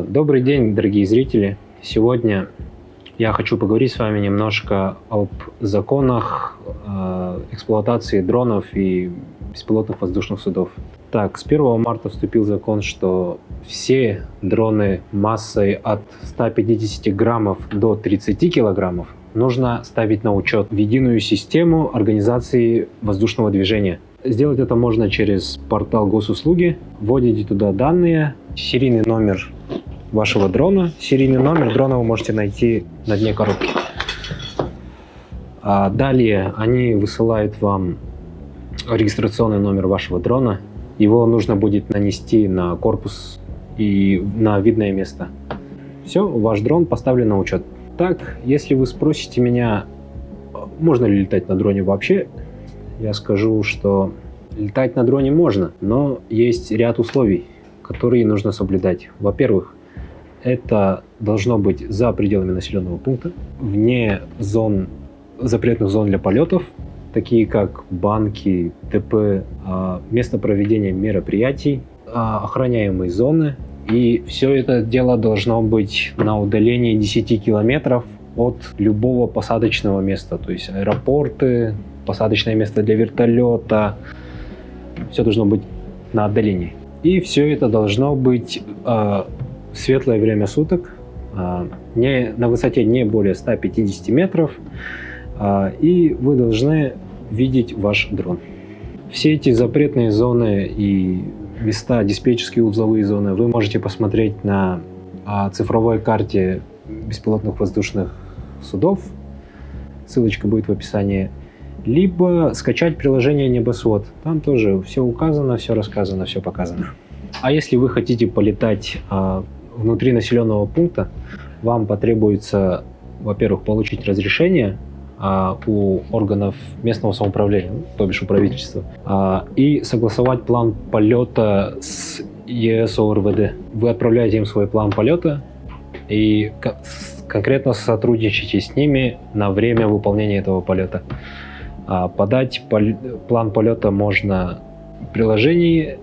Добрый день, дорогие зрители! Сегодня я хочу поговорить с вами немножко об законах эксплуатации дронов и беспилотных воздушных судов. Так, с 1 марта вступил закон, что все дроны массой от 150 граммов до 30 килограммов нужно ставить на учет в единую систему организации воздушного движения. Сделать это можно через портал госуслуги. Вводите туда данные, серийный номер вашего дрона. Серийный номер дрона вы можете найти на дне коробки. Далее они высылают вам регистрационный номер вашего дрона. Его нужно будет нанести на корпус и на видное место. Все, ваш дрон поставлен на учет. Так, если вы спросите меня, можно ли летать на дроне вообще, я скажу, что летать на дроне можно, но есть ряд условий, которые нужно соблюдать. Во-первых, это должно быть за пределами населенного пункта, вне запретных зон для полетов, такие как банки, ТП, место проведения мероприятий, охраняемые зоны. И все это дело должно быть на удалении 10 километров от любого посадочного места, то есть аэропорты, посадочное место для вертолета. Все должно быть на отдалении. И все это должно быть в светлое время суток, на высоте не более 150 метров, и вы должны видеть ваш дрон. Все эти запретные зоны и места, диспетчерские узловые зоны, вы можете посмотреть на цифровой карте беспилотных воздушных судов. Ссылочка будет в описании. Либо скачать приложение Небосвод. Там тоже все указано, все рассказано, все показано. А если вы хотите полетать внутри населенного пункта, вам потребуется, во-первых, получить разрешение у органов местного самоуправления, то бишь у правительства, и согласовать план полета с ЕС ОРВД. Вы отправляете им свой план полета и конкретно сотрудничаете с ними на время выполнения этого полета. Подать план полета можно в приложении,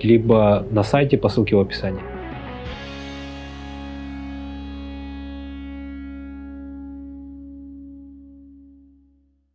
либо на сайте по ссылке в описании.